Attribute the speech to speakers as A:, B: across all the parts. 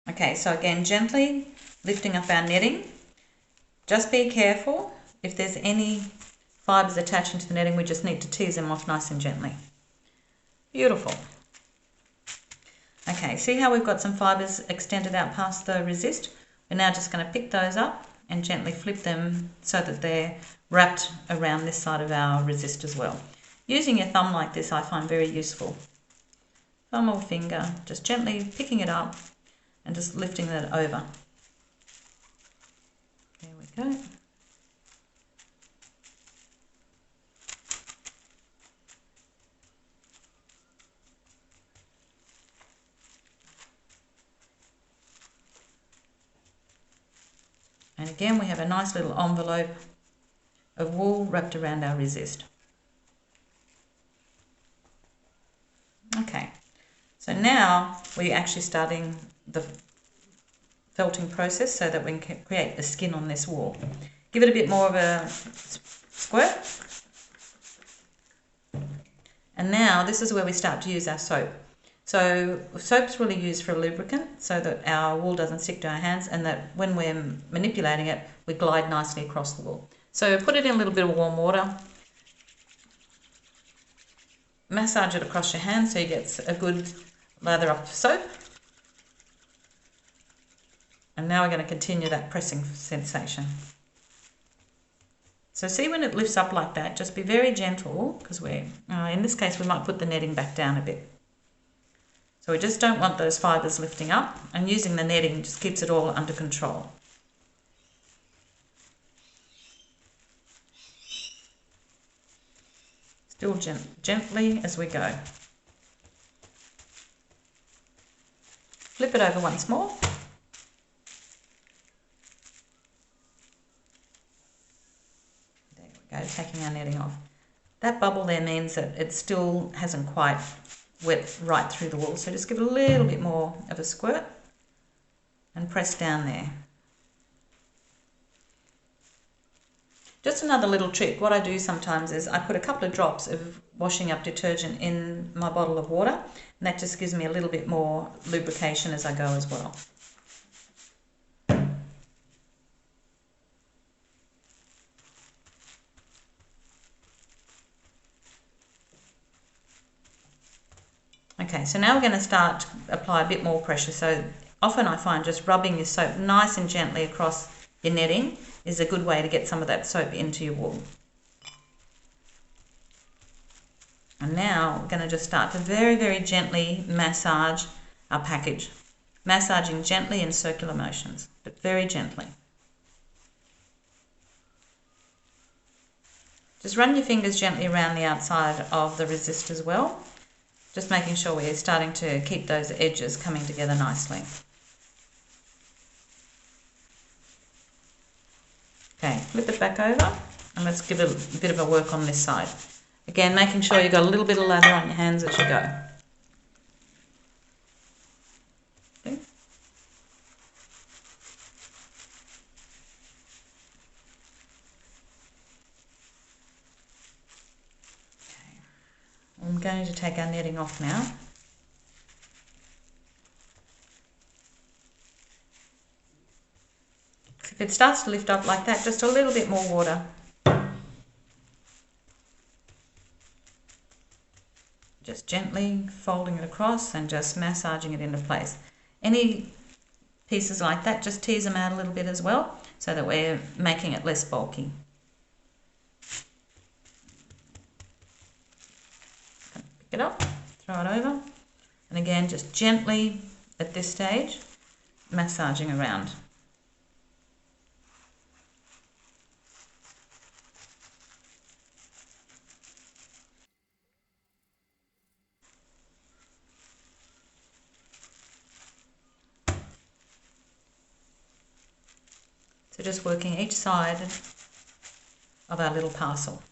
A: Okay, so again, gently lifting up our netting. Just be careful. If there's any fibres attaching to the netting, we just need to tease them off nice and gently. Beautiful. Okay, see how we've got some fibres extended out past the resist? We're now just going to pick those up and gently flip them so that they're wrapped around this side of our resist as well. Using your thumb like this I find very useful. Thumb or finger, just gently picking it up and just lifting that over. There we go. And again we have a nice little envelope of wool wrapped around our resist. Okay, so now we're actually starting the felting process so that we can create the skin on this wool. Give it a bit more of a squirt. And now this is where we start to use our soap. So soap's really used for a lubricant so that our wool doesn't stick to our hands and that when we're manipulating it, we glide nicely across the wool. So put it in a little bit of warm water. Massage it across your hands so you get a good lather up of soap. And now we're going to continue that pressing sensation. So see when it lifts up like that, just be very gentle because in this case we might put the netting back down a bit. So we just don't want those fibres lifting up, and using the netting just keeps it all under control. Still gently as we go. Flip it over once more. There we go, taking our netting off. That bubble there means that it still hasn't quite wet right through the wool, so just give it a little bit more of a squirt and press down there. Just another little trick, what I do sometimes is I put a couple of drops of washing up detergent in my bottle of water, and that just gives me a little bit more lubrication as I go as well. Okay, so now we're going to start to apply a bit more pressure. So often I find just rubbing your soap nice and gently across your netting is a good way to get some of that soap into your wool. And now we're going to just start to very, very gently massage our package. Massaging gently in circular motions, but very gently. Just run your fingers gently around the outside of the resist as well. Just making sure we're starting to keep those edges coming together nicely. Okay, flip it back over and let's give it a bit of a work on this side. Again, making sure you've got a little bit of lather on your hands as you go. Okay. I'm going to take our netting off now. If it starts to lift up like that, just a little bit more water. Just gently folding it across and just massaging it into place. Any pieces like that, just tease them out a little bit as well so that we're making it less bulky. Pick it up, throw it over, and again just gently at this stage massaging around. So just working each side of our little parcel.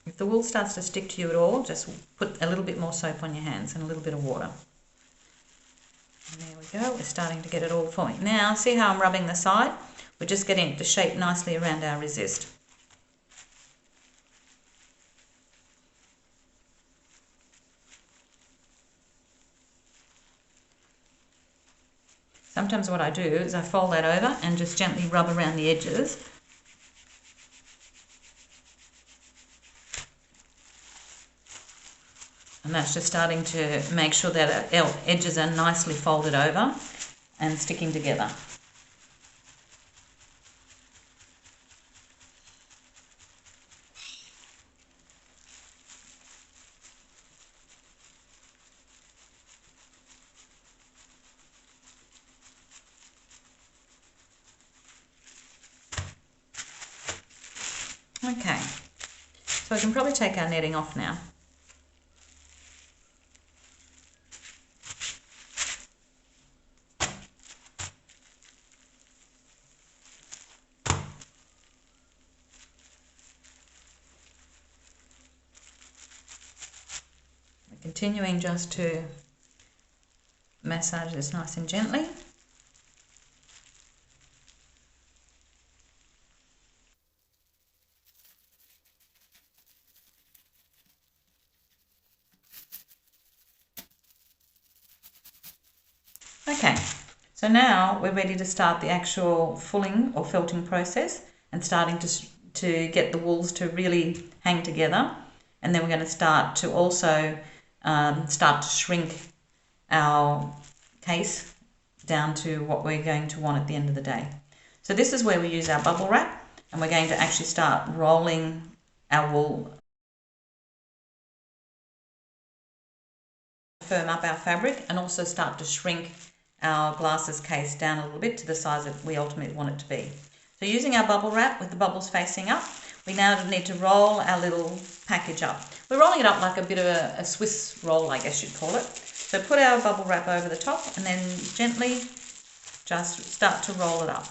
A: If the wool starts to stick to you at all, just put a little bit more soap on your hands and a little bit of water. And there we go, we're starting to get it all forming. Now, see how I'm rubbing the side? We're just getting it to shape nicely around our resist. Sometimes what I do is I fold that over and just gently rub around the edges. And that's just starting to make sure that our edges are nicely folded over and sticking together. Okay, so I can probably take our netting off now. We're continuing just to massage this nice and gently. Okay, so now we're ready to start the actual fulling or felting process and starting to get the wools to really hang together. And then we're going to start to also start to shrink our case down to what we're going to want at the end of the day. So this is where we use our bubble wrap, and we're going to actually start rolling our wool, firm up our fabric, and also start to shrink our glasses case down a little bit to the size that we ultimately want it to be. So using our bubble wrap with the bubbles facing up, we now need to roll our little package up. We're rolling it up like a bit of a Swiss roll, I guess you'd call it. So put our bubble wrap over the top and then gently just start to roll it up.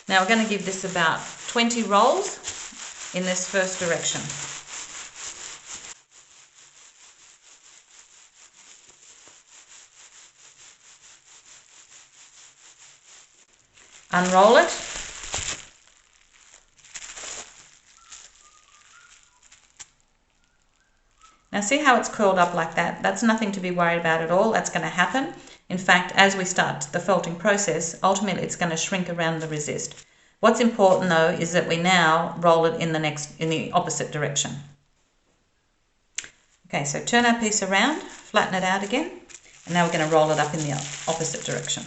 A: Now we're going to give this about 20 rolls in this first direction. Unroll it. Now see how it's curled up like that? That's nothing to be worried about at all. That's going to happen. In fact, as we start the felting process, ultimately it's going to shrink around the resist. What's important though is that we now roll it in the opposite direction. Okay, so turn our piece around, flatten it out again, and now we're going to roll it up in the opposite direction.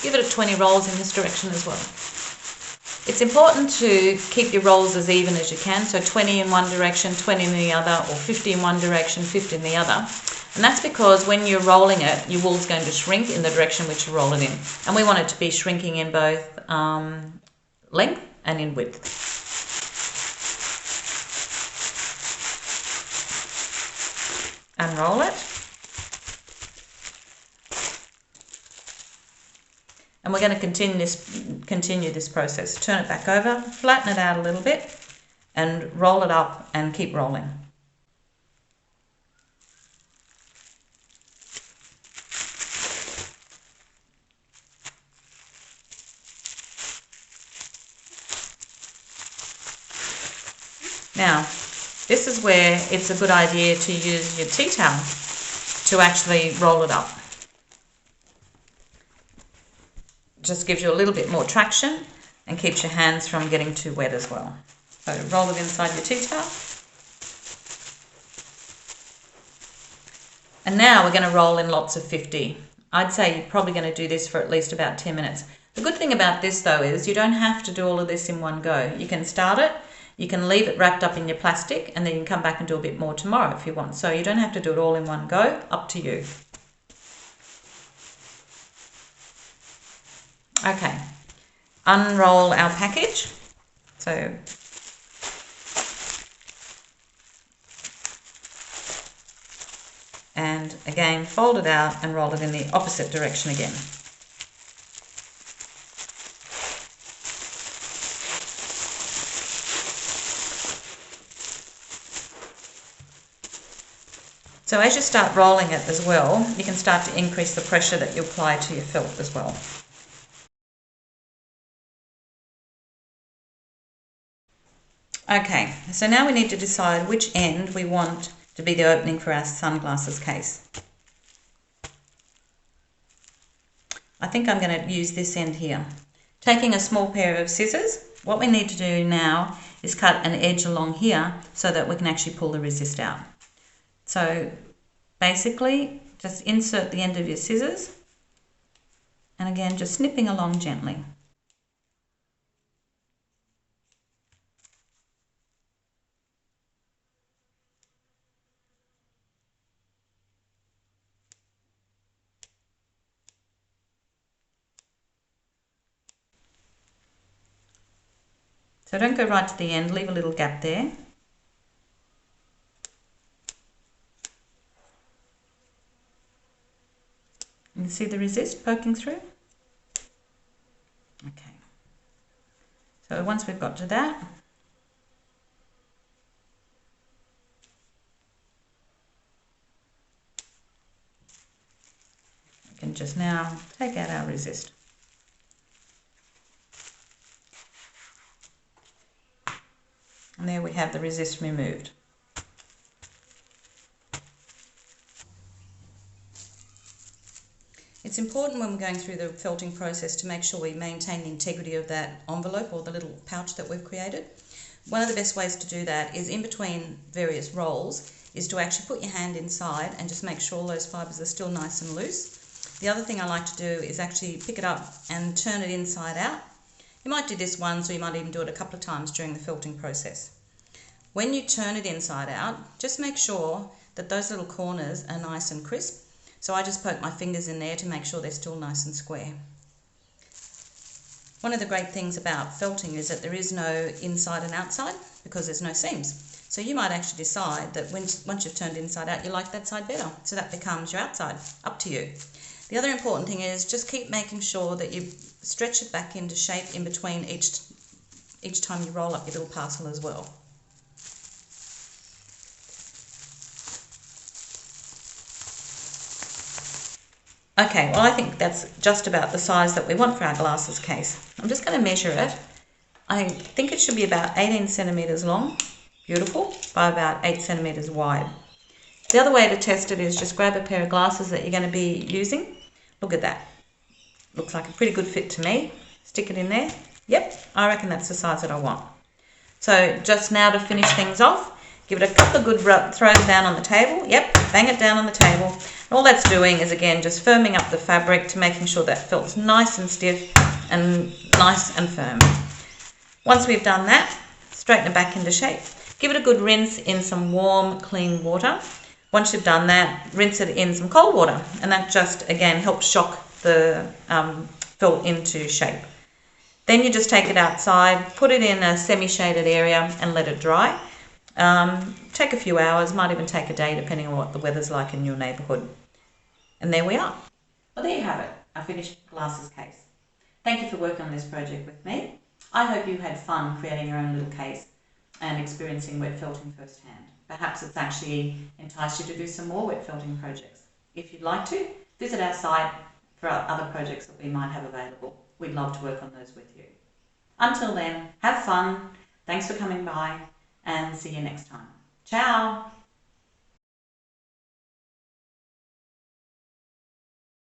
A: Give it 20 rolls in this direction as well. It's important to keep your rolls as even as you can, so 20 in one direction, 20 in the other, or 50 in one direction, 50 in the other. And that's because when you're rolling it, your wool's going to shrink in the direction which you roll it in. And we want it to be shrinking in both length and in width. Unroll it. And we're going to continue this process. Turn it back over, flatten it out a little bit, and roll it up and keep rolling. Now, this is where it's a good idea to use your tea towel to actually roll it up. Just gives you a little bit more traction and keeps your hands from getting too wet as well. So roll it inside your tea towel. And now we're going to roll in lots of 50. I'd say you're probably going to do this for at least about 10 minutes. The good thing about this though is you don't have to do all of this in one go. You can start it, you can leave it wrapped up in your plastic, and then you can come back and do a bit more tomorrow if you want. So you don't have to do it all in one go, up to you. Okay, unroll our package. So and again fold it out and roll it in the opposite direction again. So as you start rolling it as well, you can start to increase the pressure that you apply to your felt as well. Okay, so now we need to decide which end we want to be the opening for our sunglasses case. I think I'm going to use this end here. Taking a small pair of scissors, what we need to do now is cut an edge along here so that we can actually pull the resist out. So basically just insert the end of your scissors and again just snipping along gently. So don't go right to the end, leave a little gap there. You can see the resist poking through. Okay. So once we've got to that, we can just now take out our resist. And there we have the resist removed. It's important when we're going through the felting process to make sure we maintain the integrity of that envelope or the little pouch that we've created. One of the best ways to do that is in between various rolls is to actually put your hand inside and just make sure all those fibres are still nice and loose. The other thing I like to do is actually pick it up and turn it inside out. You might do this once, or you might even do it a couple of times during the felting process. When you turn it inside out, just make sure that those little corners are nice and crisp. So I just poke my fingers in there to make sure they're still nice and square. One of the great things about felting is that there is no inside and outside because there's no seams. So you might actually decide that once you've turned inside out, you like that side better. So that becomes your outside, up to you. The other important thing is just keep making sure that you stretch it back into shape in between each time you roll up your little parcel as well. Okay, well I think that's just about the size that we want for our glasses case. I'm just going to measure it. I think it should be about 18 centimetres long, beautiful, by about 8 centimetres wide. The other way to test it is just grab a pair of glasses that you're going to be using. Look at that. Looks like a pretty good fit to me. Stick it in there. Yep, I reckon that's the size that I want. So just now to finish things off, give it a couple of good throws down on the table. Yep, bang it down on the table. And all that's doing is again just firming up the fabric to making sure that felt's nice and stiff and nice and firm. Once we've done that, straighten it back into shape. Give it a good rinse in some warm, clean water. Once you've done that, rinse it in some cold water, and that just again helps shock the felt into shape. Then you just take it outside, put it in a semi-shaded area and let it dry. Take a few hours, might even take a day depending on what the weather's like in your neighbourhood. And there we are. Well, there you have it, our finished glasses case. Thank you for working on this project with me. I hope you had fun creating your own little case and experiencing wet felting firsthand. Perhaps it's actually enticed you to do some more wet felting projects. If you'd like to, visit our site for our other projects that we might have available. We'd love to work on those with you. Until then, have fun, thanks for coming by, and see you next time. Ciao!